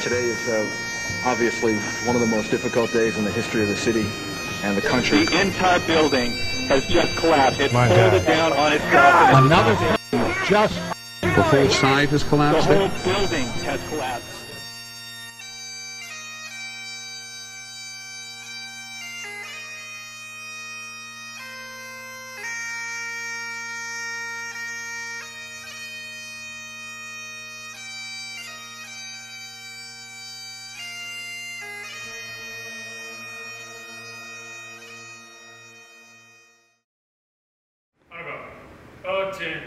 Today is obviously one of the most difficult days in the history of the city and the country. The entire building has just collapsed. It's folded down on itself. Another just... The whole side has collapsed? The whole building has collapsed. Team.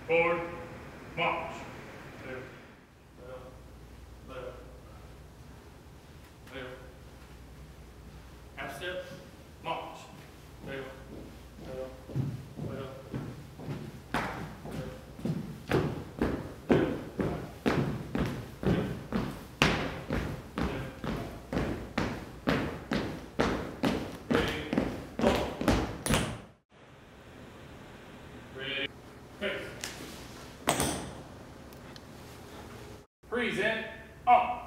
Forward, march. Left, left, left, left. Half step, march. Left, left, left. Freeze in, up.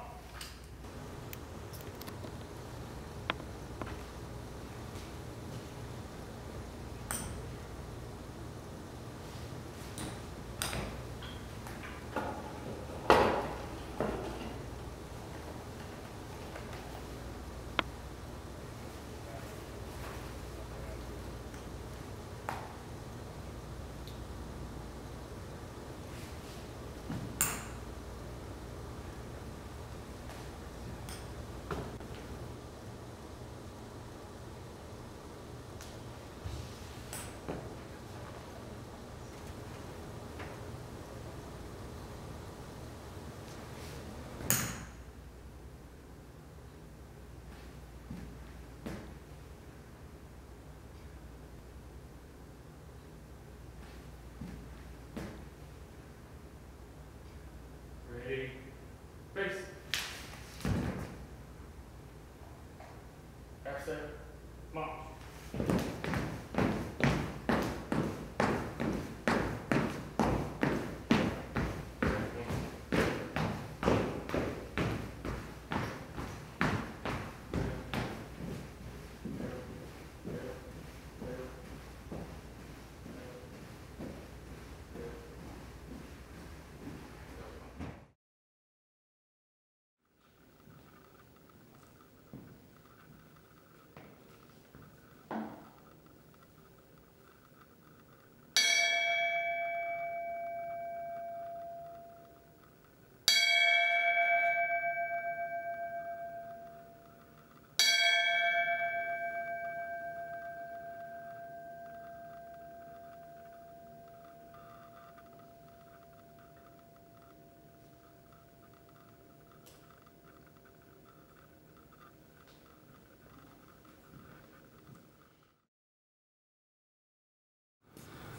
Face. Exit. March.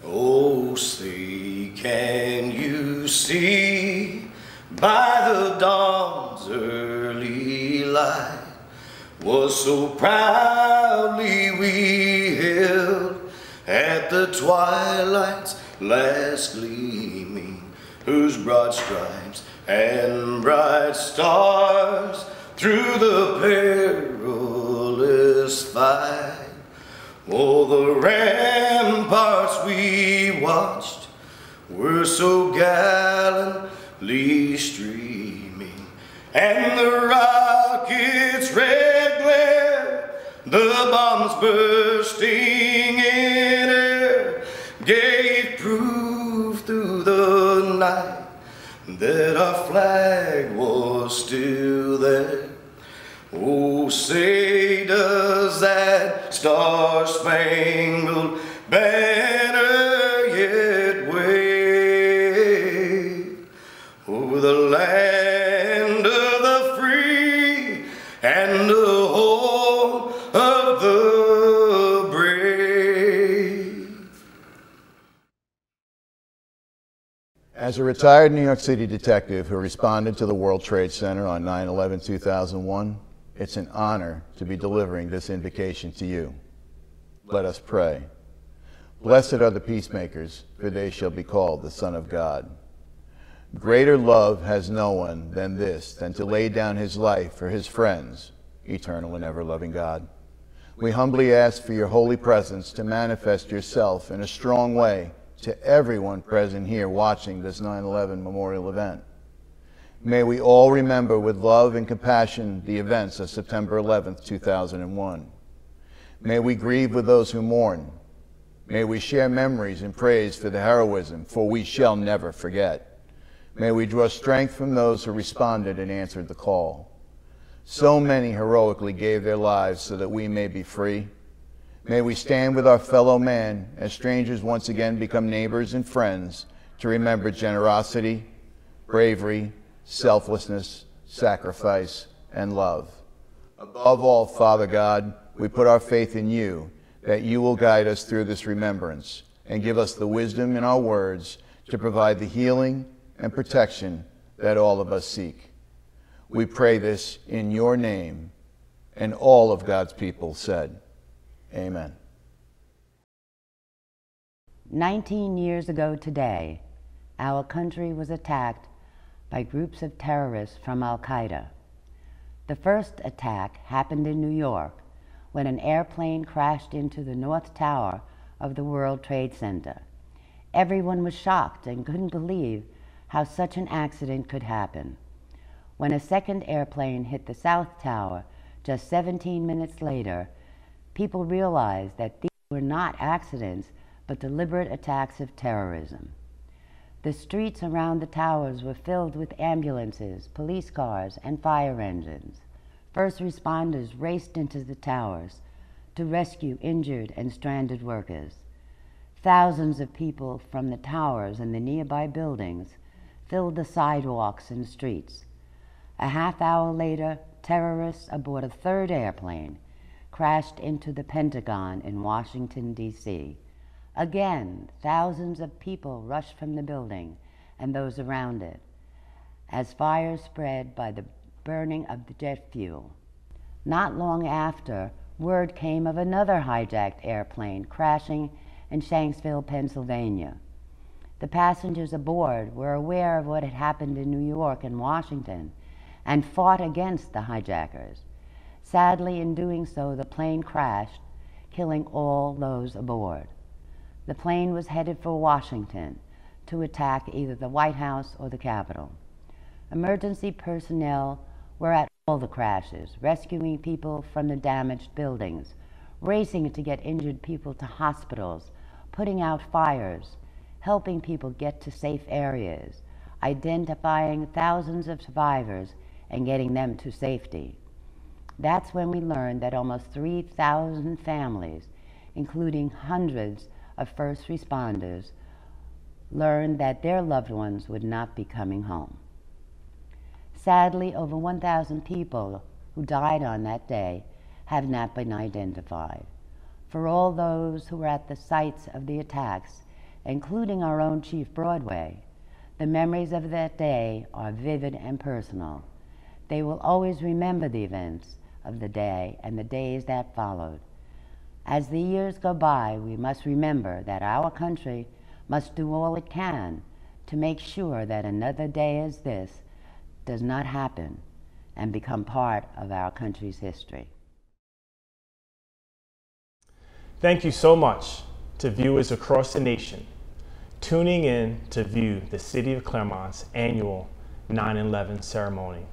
Oh, say, can you see by the dawn's early light was so proudly we held at the twilight's last gleaming, whose broad stripes and bright stars through the perilous fight. Oh, the ramparts we watched were so gallantly streaming, and the rockets' red glare, the bombs bursting in air, gave proof through the night that our flag was still there. Oh, say, does that Star-Spangled Banner yet wave over the land of the free and the home of the brave? As a retired New York City detective who responded to the World Trade Center on 9/11/2001, it's an honor to be delivering this invocation to you. Let us pray. Blessed are the peacemakers, for they shall be called the Son of God. Greater love has no one than this, than to lay down his life for his friends, eternal and ever-loving God. We humbly ask for your holy presence to manifest yourself in a strong way to everyone present here watching this 9/11 memorial event. May we all remember with love and compassion the events of September 11th, 2001. May we grieve with those who mourn. May we share memories and praise for the heroism, for we shall never forget. May we draw strength from those who responded and answered the call. So many heroically gave their lives so that we may be free. May we stand with our fellow man as strangers once again become neighbors and friends to remember generosity, bravery, selflessness, sacrifice, and love. Above all, Father God, we put our faith in you, that you will guide us through this remembrance and give us the wisdom in our words to provide the healing and protection that all of us seek. We pray this in your name, and all of God's people said, amen. 19 years ago today, our country was attacked by groups of terrorists from Al-Qaeda. The first attack happened in New York when an airplane crashed into the North Tower of the World Trade Center. Everyone was shocked and couldn't believe how such an accident could happen. When a second airplane hit the South Tower just 17 minutes later, people realized that these were not accidents, but deliberate attacks of terrorism. The streets around the towers were filled with ambulances, police cars, and fire engines. First responders raced into the towers to rescue injured and stranded workers. Thousands of people from the towers and the nearby buildings filled the sidewalks and streets. A half hour later, terrorists aboard a third airplane crashed into the Pentagon in Washington, D.C. Again, thousands of people rushed from the building and those around it, as fires spread by the burning of the jet fuel. Not long after, word came of another hijacked airplane crashing in Shanksville, Pennsylvania. The passengers aboard were aware of what had happened in New York and Washington and fought against the hijackers. Sadly, in doing so, the plane crashed, killing all those aboard. The plane was headed for Washington to attack either the White House or the Capitol. Emergency personnel were at all the crashes, rescuing people from the damaged buildings, racing to get injured people to hospitals, putting out fires, helping people get to safe areas, identifying thousands of survivors and getting them to safety. That's when we learned that almost 3,000 families, including hundreds of first responders, learned that their loved ones would not be coming home. Sadly, over 1,000 people who died on that day have not been identified. For all those who were at the sites of the attacks, including our own Chief Broadway, the memories of that day are vivid and personal. They will always remember the events of the day and the days that followed. As the years go by, we must remember that our country must do all it can to make sure that another day as this does not happen and become part of our country's history. Thank you so much to viewers across the nation tuning in to view the City of Clermont's annual 9/11 ceremony.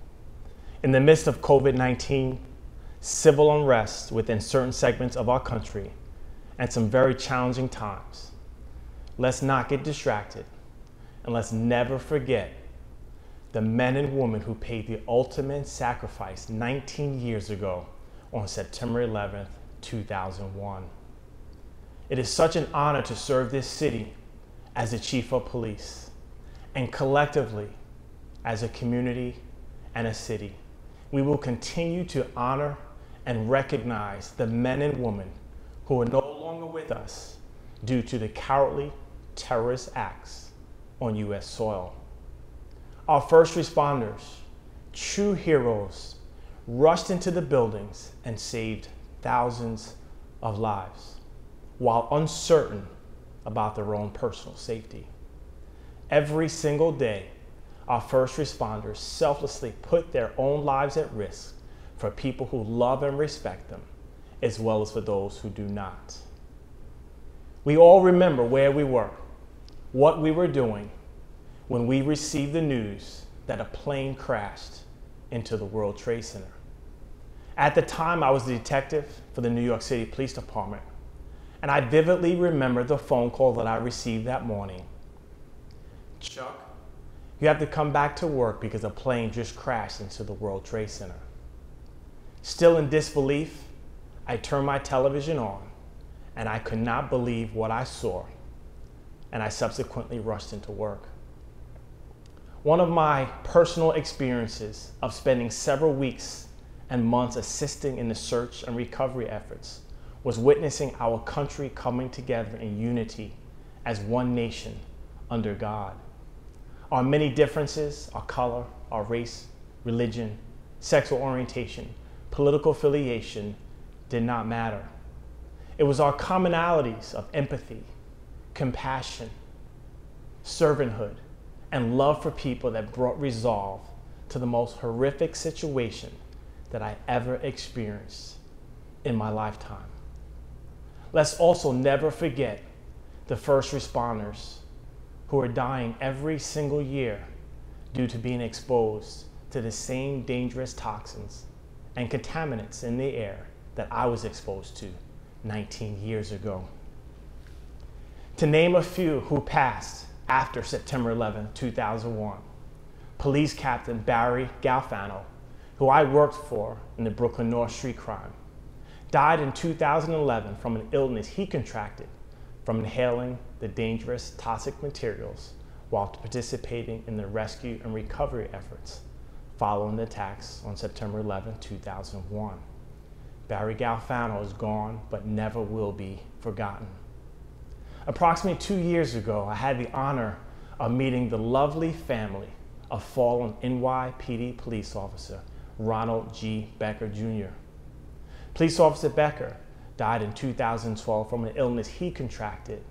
In the midst of COVID-19, civil unrest within certain segments of our country, and some very challenging times, let's not get distracted, and let's never forget the men and women who paid the ultimate sacrifice 19 years ago on September 11th, 2001. It is such an honor to serve this city as the Chief of Police, and collectively, as a community and a city, we will continue to honor and recognize the men and women who are no longer with us due to the cowardly terrorist acts on U.S. soil. Our first responders, true heroes, rushed into the buildings and saved thousands of lives while uncertain about their own personal safety. Every single day, our first responders selflessly put their own lives at risk for people who love and respect them, as well as for those who do not. We all remember where we were, what we were doing when we received the news that a plane crashed into the World Trade Center. At the time, I was the detective for the New York City Police Department, and I vividly remember the phone call that I received that morning. Chuck, you have to come back to work because a plane just crashed into the World Trade Center. Still in disbelief, I turned my television on, and I could not believe what I saw, and I subsequently rushed into work. One of my personal experiences of spending several weeks and months assisting in the search and recovery efforts was witnessing our country coming together in unity as one nation under God. Our many differences, our color, our race, religion, sexual orientation, political affiliation did not matter. It was our commonalities of empathy, compassion, servanthood, and love for people that brought resolve to the most horrific situation that I ever experienced in my lifetime. Let's also never forget the first responders who are dying every single year due to being exposed to the same dangerous toxins and contaminants in the air that I was exposed to 19 years ago. To name a few who passed after September 11, 2001, Police Captain Barry Galfano, who I worked for in the Brooklyn North Street crime, died in 2011 from an illness he contracted from inhaling the dangerous toxic materials while participating in the rescue and recovery efforts following the attacks on September 11, 2001. Barry Galfano is gone, but never will be forgotten. Approximately 2 years ago, I had the honor of meeting the lovely family of fallen NYPD police officer Ronald G. Becker Jr. Police Officer Becker died in 2012 from an illness he contracted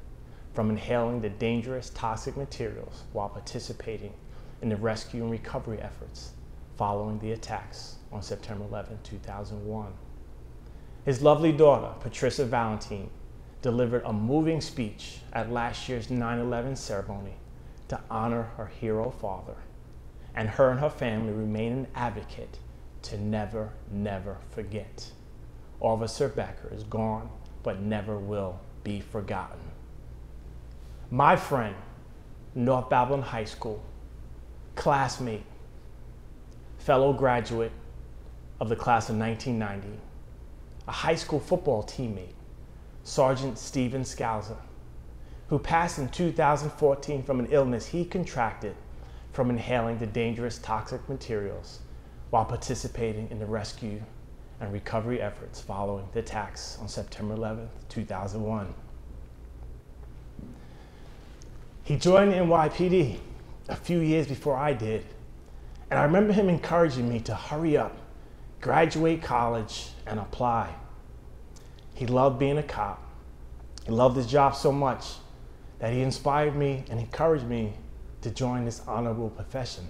from inhaling the dangerous toxic materials while participating in the rescue and recovery efforts following the attacks on September 11, 2001. His lovely daughter, Patricia Valentine, delivered a moving speech at last year's 9/11 ceremony to honor her hero father, and her family remain an advocate to never, never forget. Officer Becker is gone, but never will be forgotten. My friend, North Babylon High School, classmate, fellow graduate of the class of 1990, a high school football teammate, Sergeant Stephen Scalza, who passed in 2014 from an illness he contracted from inhaling the dangerous toxic materials while participating in the rescue and recovery efforts following the attacks on September 11, 2001. He joined NYPD a few years before I did, and I remember him encouraging me to hurry up, graduate college, and apply. He loved being a cop. He loved his job so much that he inspired me and encouraged me to join this honorable profession.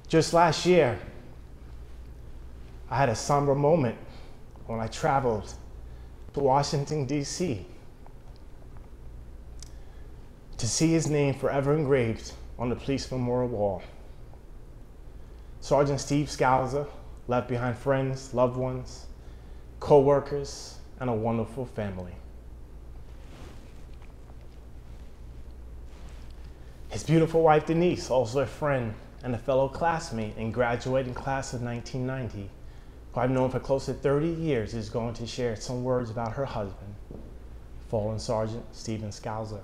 Just last year, I had a somber moment when I traveled to Washington, D.C. to see his name forever engraved on the police memorial wall. Sergeant Steve Scalza left behind friends, loved ones, co-workers, and a wonderful family. His beautiful wife, Denise, also a friend and a fellow classmate in graduating class of 1990, who I've known for close to 30 years, is going to share some words about her husband, fallen Sergeant Stephen Scalza.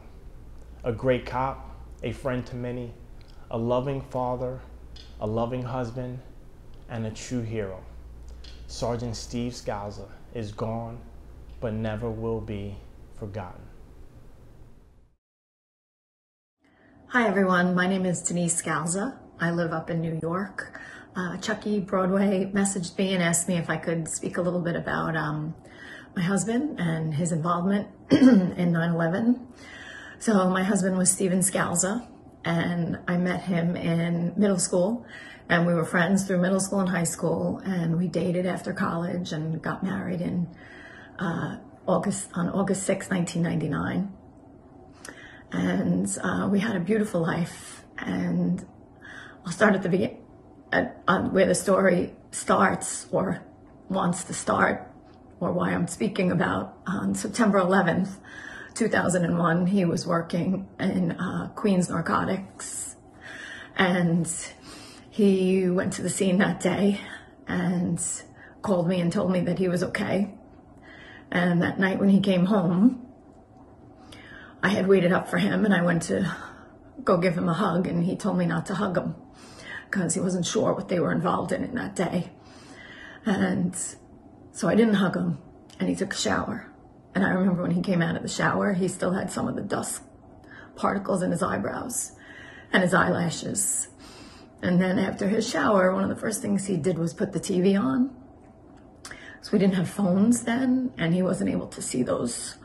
A great cop, a friend to many, a loving father, a loving husband, and a true hero. Sergeant Steve Scalza is gone, but never will be forgotten. Hi everyone, my name is Denise Scalza. I live up in New York. Chucky Broadway messaged me and asked me if I could speak a little bit about my husband and his involvement in 9/11. So my husband was Stephen Scalza. and I met him in middle school, and we were friends through middle school and high school, and we dated after college and got married in August 6, 1999. And we had a beautiful life. And I'll start at the beginning, where the story starts or wants to start, or why I'm speaking about. On September 11th, 2001, he was working in Queens Narcotics, and he went to the scene that day and called me and told me that he was okay. And that night when he came home, I had waited up for him, and I went to go give him a hug, and he told me not to hug him because he wasn't sure what they were involved in that day. And so I didn't hug him, and he took a shower. And I remember when he came out of the shower, he still had some of the dust particles in his eyebrows and his eyelashes. And then after his shower, one of the first things he did was put the TV on. So we didn't have phones then, and he wasn't able to see those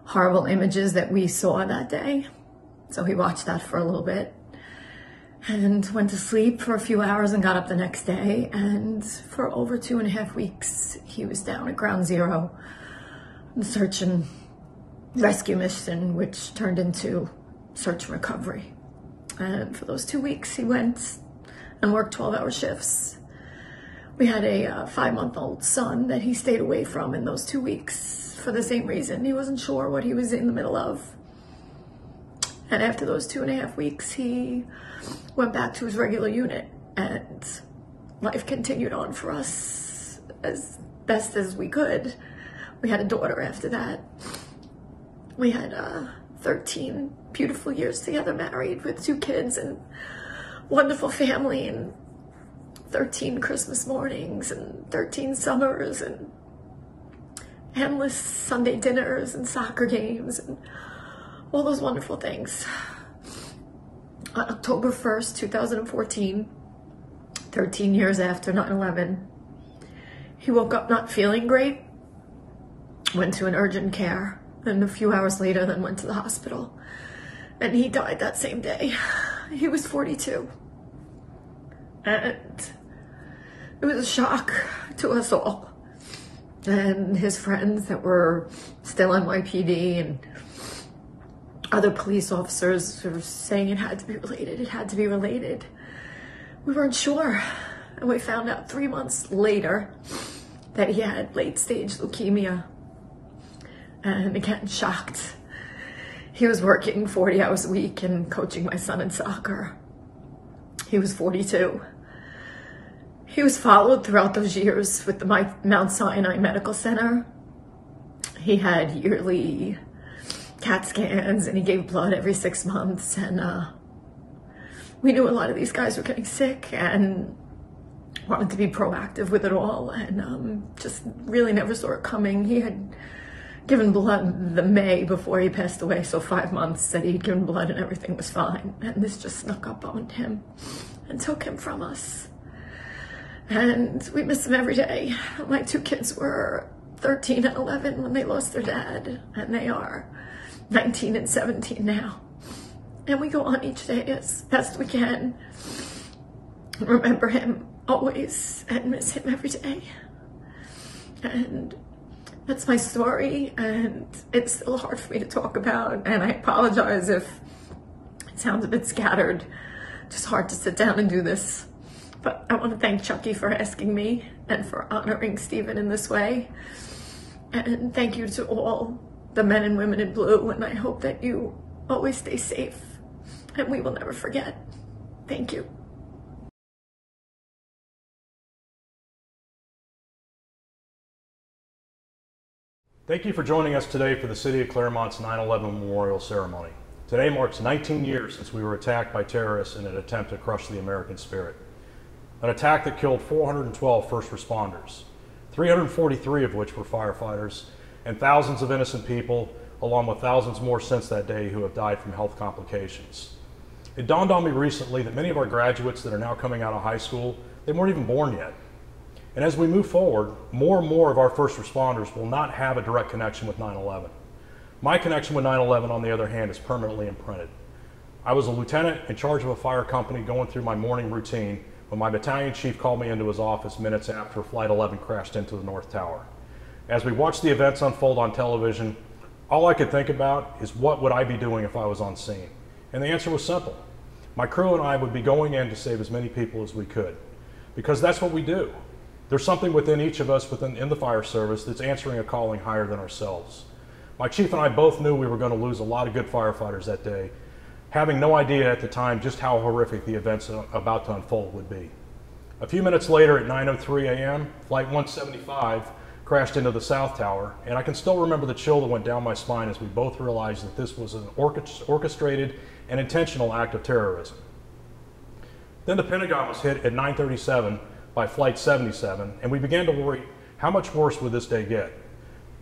horrible images that we saw that day. So he watched that for a little bit and went to sleep for a few hours and got up the next day. And for over 2.5 weeks, he was down at Ground Zero, the search and rescue mission, which turned into search and recovery. And for those 2 weeks, he went and worked 12-hour shifts. We had a 5-month-old son that he stayed away from in those 2 weeks for the same reason. He wasn't sure what he was in the middle of. And after those 2.5 weeks, he went back to his regular unit, and life continued on for us as best as we could. We had a daughter after that. We had 13 beautiful years together, married with 2 kids and wonderful family, and 13 Christmas mornings and 13 summers and endless Sunday dinners and soccer games and all those wonderful things. On October 1st, 2014, 13 years after 9/11, he woke up not feeling great, went to an urgent care, and a few hours later then went to the hospital. And he died that same day. He was 42. And it was a shock to us all. And his friends that were still NYPD and other police officers were saying it had to be related, it had to be related. We weren't sure. And we found out 3 months later that he had late-stage leukemia. And again, shocked. He was working 40 hours a week and coaching my son in soccer. He was 42. He was followed throughout those years with the Mount Sinai Medical Center. He had yearly CAT scans, and he gave blood every 6 months. And we knew a lot of these guys were getting sick and wanted to be proactive with it all, and just really never saw it coming. He had given blood the May before he passed away, so 5 months that he'd given blood and everything was fine. And this just snuck up on him and took him from us. And we miss him every day. My 2 kids were 13 and 11 when they lost their dad, and they are 19 and 17 now. And we go on each day as best we can. Remember him always and miss him every day. And that's my story, and it's still hard for me to talk about, and I apologize if it sounds a bit scattered. Just hard to sit down and do this. But I want to thank Chucky for asking me and for honoring Stephen in this way. And thank you to all the men and women in blue, and I hope that you always stay safe, and we will never forget. Thank you. Thank you for joining us today for the City of Clermont's 9/11 Memorial Ceremony. Today marks 19 years since we were attacked by terrorists in an attempt to crush the American spirit. An attack that killed 412 first responders, 343 of which were firefighters, and thousands of innocent people, along with thousands more since that day who have died from health complications. It dawned on me recently that many of our graduates that are now coming out of high school, they weren't even born yet. And as we move forward, more and more of our first responders will not have a direct connection with 9/11. My connection with 9/11, on the other hand, is permanently imprinted. I was a lieutenant in charge of a fire company going through my morning routine when my battalion chief called me into his office minutes after Flight 11 crashed into the North Tower. As we watched the events unfold on television, all I could think about is what would I be doing if I was on scene? And the answer was simple. My crew and I would be going in to save as many people as we could, because that's what we do. There's something within each of us in the fire service that's answering a calling higher than ourselves. My chief and I both knew we were going to lose a lot of good firefighters that day, having no idea at the time just how horrific the events about to unfold would be. A few minutes later at 9:03 a.m., Flight 175 crashed into the South Tower, and I can still remember the chill that went down my spine as we both realized that this was an orchestrated and intentional act of terrorism. Then the Pentagon was hit at 9:37 by Flight 77, and we began to worry, how much worse would this day get?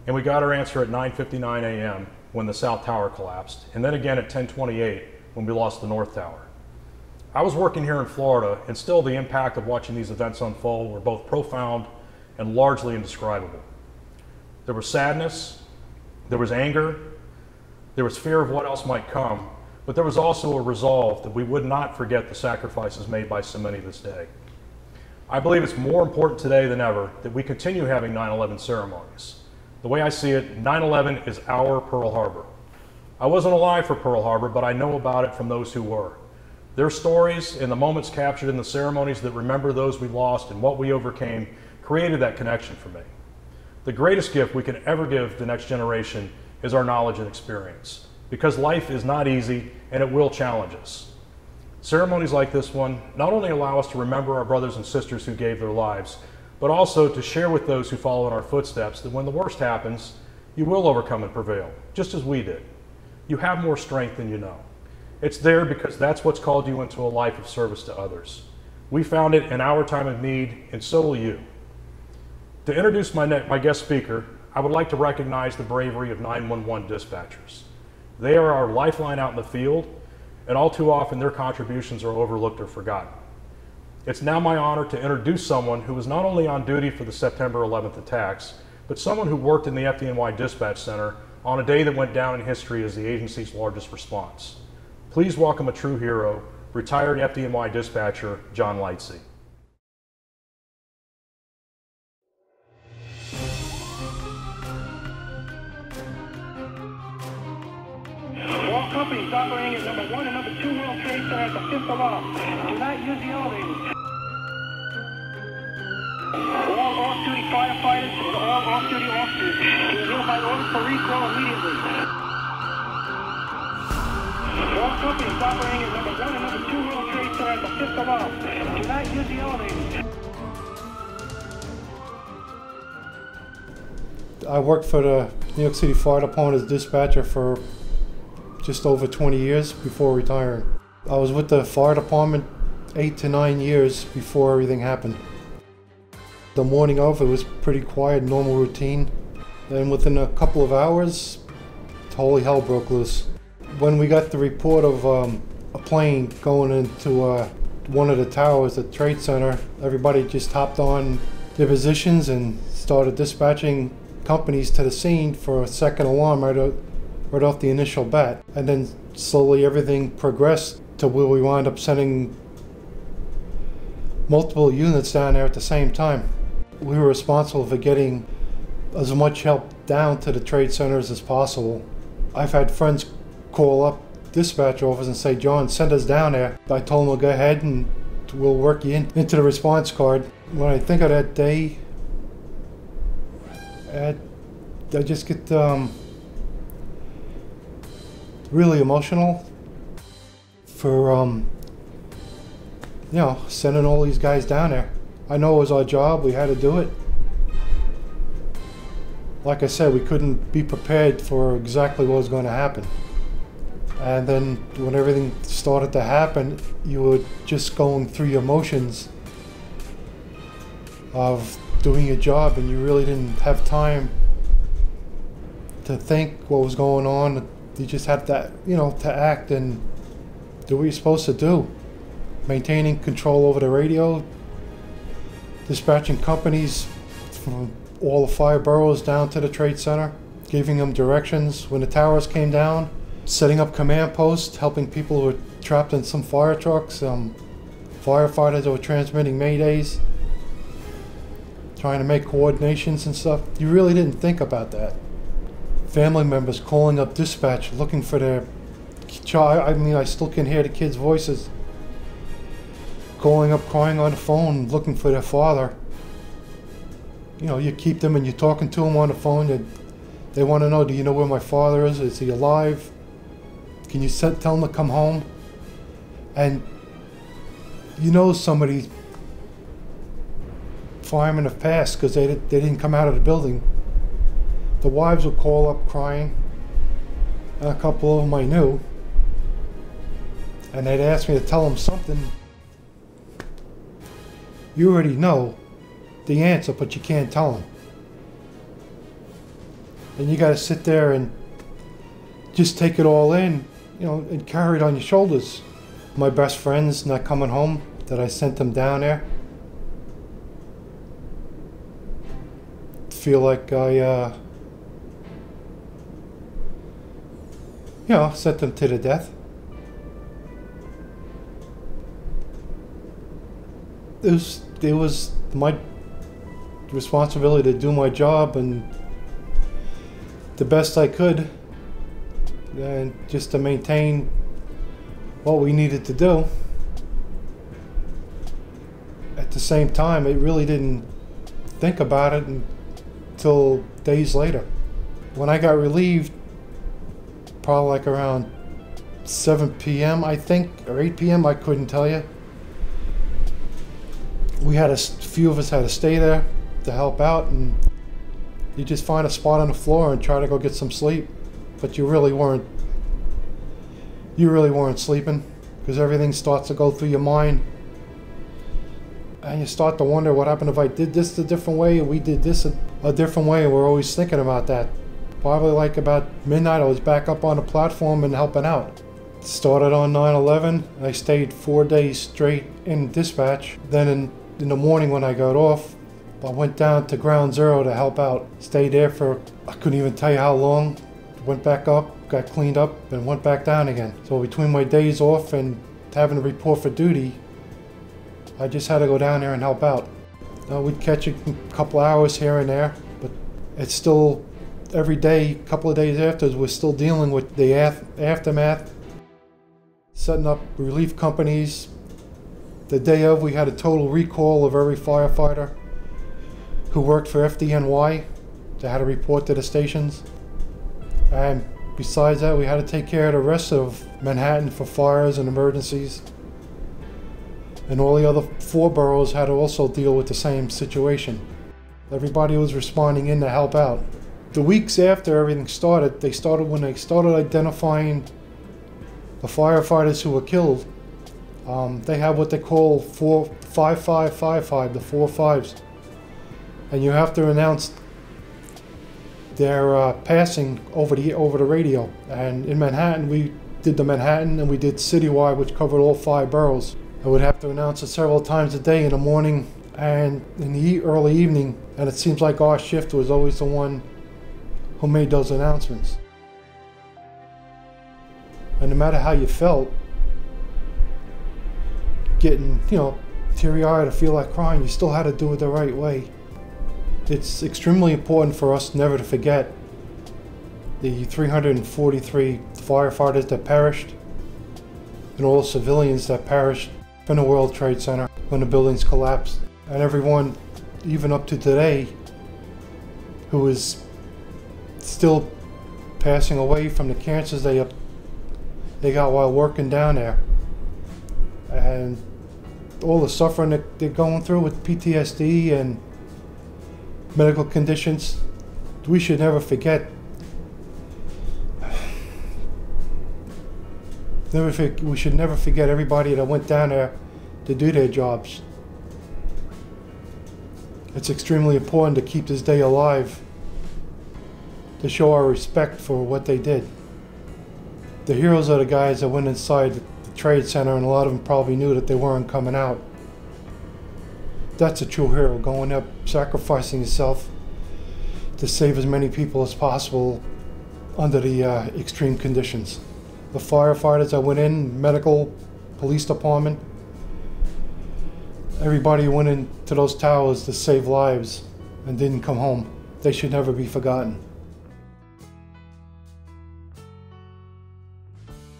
And we got our answer at 9:59 a.m. when the South Tower collapsed, and then again at 10:28 when we lost the North Tower. I was working here in Florida, and still the impact of watching these events unfold were both profound and largely indescribable. There was sadness, there was anger, there was fear of what else might come, but there was also a resolve that we would not forget the sacrifices made by so many this day. I believe it's more important today than ever that we continue having 9/11 ceremonies. The way I see it, 9/11 is our Pearl Harbor. I wasn't alive for Pearl Harbor, but I know about it from those who were. Their stories and the moments captured in the ceremonies that remember those we lost and what we overcame created that connection for me. The greatest gift we can ever give the next generation is our knowledge and experience, because life is not easy and it will challenge us. Ceremonies like this one not only allow us to remember our brothers and sisters who gave their lives, but also to share with those who follow in our footsteps that when the worst happens, you will overcome and prevail, just as we did. You have more strength than you know. It's there because that's what's called you into a life of service to others. We found it in our time of need, and so will you. To introduce my guest speaker, I would like to recognize the bravery of 911 dispatchers. They are our lifeline out in the field, and all too often their contributions are overlooked or forgotten. It's now my honor to introduce someone who was not only on duty for the September 11th attacks, but someone who worked in the FDNY Dispatch Center on a day that went down in history as the agency's largest response. Please welcome a true hero, retired FDNY dispatcher, John Lightsey. All companies operating at number 1 and number 2 World Trade Center at the 5th alarm. Do not use the elevators. All off-duty firefighters and all off-duty officers will hereby order for recall immediately. All companies operating at number 1 and number 2 World Trade Center at the 5th alarm. Do not use the elevators. I worked for the New York City Fire Department as dispatcher for just over 20 years before retiring. I was with the fire department 8 to 9 years before everything happened. The morning of, it was pretty quiet, normal routine. Then within a couple of hours, holy hell broke loose. When we got the report of a plane going into one of the towers at the Trade Center, everybody just hopped on their positions and started dispatching companies to the scene for a second alarm right off the initial bat. And then slowly everything progressed to where we wound up sending multiple units down there at the same time. We were responsible for getting as much help down to the trade centers as possible. I've had friends call up dispatch office and say, John, send us down there. I told them, well, go ahead and we'll work you into the response card. When I think of that day, I just get really emotional for sending all these guys down there. I know it was our job, we had to do it. Like I said, we couldn't be prepared for exactly what was going to happen. And then when everything started to happen, you were just going through your motions of doing your job, and you really didn't have time to think what was going on. You just had to, to act and do what you're supposed to do. Maintaining control over the radio, dispatching companies from all the fire boroughs down to the Trade Center, giving them directions when the towers came down, setting up command posts, helping people who were trapped in some fire trucks, firefighters that were transmitting maydays, trying to make coordinations and stuff. You really didn't think about that. Family members calling up dispatch looking for their child. I mean, I still can hear the kids' voices calling up, crying on the phone, looking for their father. You know, you keep them and you're talking to them on the phone. They want to know, do you know where my father is? Is he alive? Can you tell him to come home? And you know somebody, firemen have passed because they didn't come out of the building. The wives would call up crying. A couple of them I knew. And they'd ask me to tell them something. You already know the answer, but you can't tell them. And you got to sit there and just take it all in, you know, and carry it on your shoulders. My best friend's not coming home, that I sent them down there. Feel like I, you know, sent them to the death. It was my responsibility to do my job and the best I could, and just to maintain what we needed to do. At the same time, I really didn't think about it until days later. When I got relieved, probably like around 7 p.m. I think, or 8 p.m., I couldn't tell you. We had a few of us had to stay there to help out, and you just find a spot on the floor and try to go get some sleep. But you really weren't sleeping, because everything starts to go through your mind. And you start to wonder, what happened if I did this a different way, or we did this a different way, and we're always thinking about that. Probably like about midnight, I was back up on the platform and helping out. Started on 9/11, I stayed 4 days straight in dispatch. Then in the morning when I got off, I went down to ground zero to help out. Stayed there for, I couldn't even tell you how long. Went back up, got cleaned up, and went back down again. So between my days off and having to report for duty, I just had to go down there and help out. We'd catch a couple hours here and there, but it's still, every day, a couple of days after, we're still dealing with the aftermath. Setting up relief companies. The day of, we had a total recall of every firefighter who worked for FDNY. They had to report to the stations. And besides that, we had to take care of the rest of Manhattan for fires and emergencies. And all the other 4 boroughs had to also deal with the same situation. Everybody was responding in to help out. The weeks after everything started, when they started identifying the firefighters who were killed. They have what they call 5555, the 4 5s. And you have to announce their passing over the radio. And in Manhattan, we did the Manhattan, and we did citywide, which covered all 5 boroughs. I would have to announce it several times a day, in the morning and in the early evening. And it seems like our shift was always the one who made those announcements. And no matter how you felt, getting, you know, teary-eyed or feel like crying, you still had to do it the right way. It's extremely important for us never to forget the 343 firefighters that perished and all the civilians that perished in the World Trade Center when the buildings collapsed. And everyone, even up to today, who is still passing away from the cancers they got while working down there. And all the suffering that they're going through with PTSD and medical conditions, we should never forget. We should never forget everybody that went down there to do their jobs. It's extremely important to keep this day alive, to show our respect for what they did. The heroes are the guys that went inside the Trade Center, and a lot of them probably knew that they weren't coming out. That's a true hero, going up, sacrificing yourself to save as many people as possible under the extreme conditions. the firefighters that went in, medical, police department, everybody who went into those towers to save lives and didn't come home. They should never be forgotten.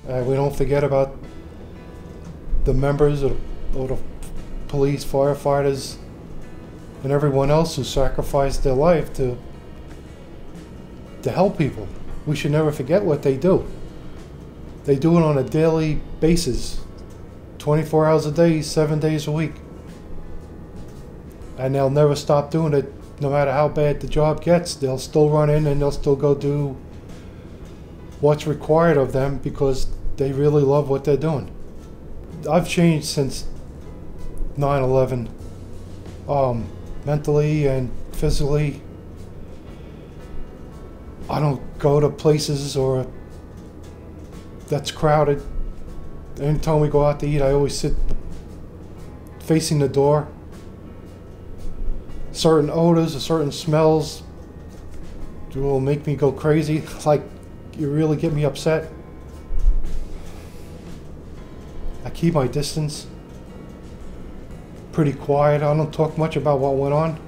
We don't forget about the members of the police, firefighters, and everyone else who sacrificed their life to help people. We should never forget what they do. They do it on a daily basis, 24 hours a day, 7 days a week. And they'll never stop doing it, no matter how bad the job gets. They'll still run in and they'll still go do what's required of them because they really love what they're doing. I've changed since 9/11, mentally and physically. I don't go to places or that's crowded. Anytime we go out to eat, I always sit facing the door. Certain odors or certain smells will make me go crazy. Like, you really get me upset. I keep my distance. Pretty quiet. I don't talk much about what went on.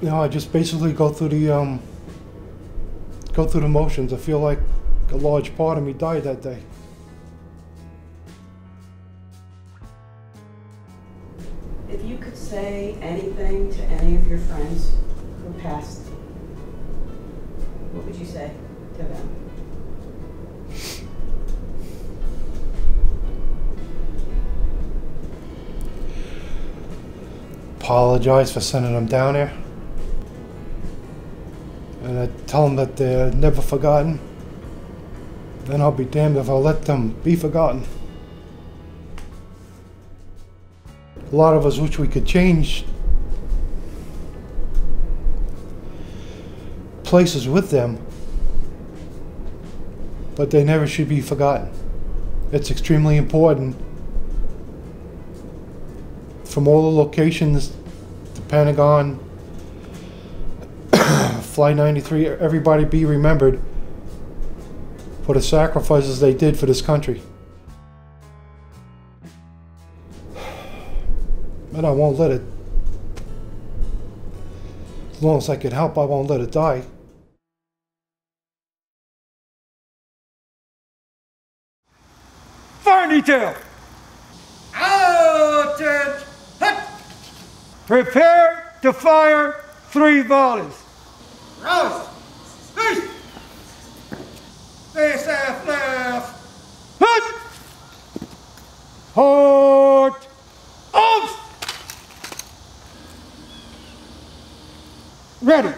You know, I just basically go through the motions. I feel like a large part of me died that day. If you could say anything to any of your friends who passed, what would you say to them? Apologize for sending them down there. And I tell them that they're never forgotten. Then I'll be damned if I'll let them be forgotten. A lot of us wish we could change places with them, but they never should be forgotten. It's extremely important from all the locations, the Pentagon, Flight 93, everybody be remembered for the sacrifices they did for this country. And I won't let it, as long as I can help, I won't let it die. Fire detail! Attention! Prepare to fire 3 volleys. Rouse! East! Face half left! Hut! Halt! Off! Ready!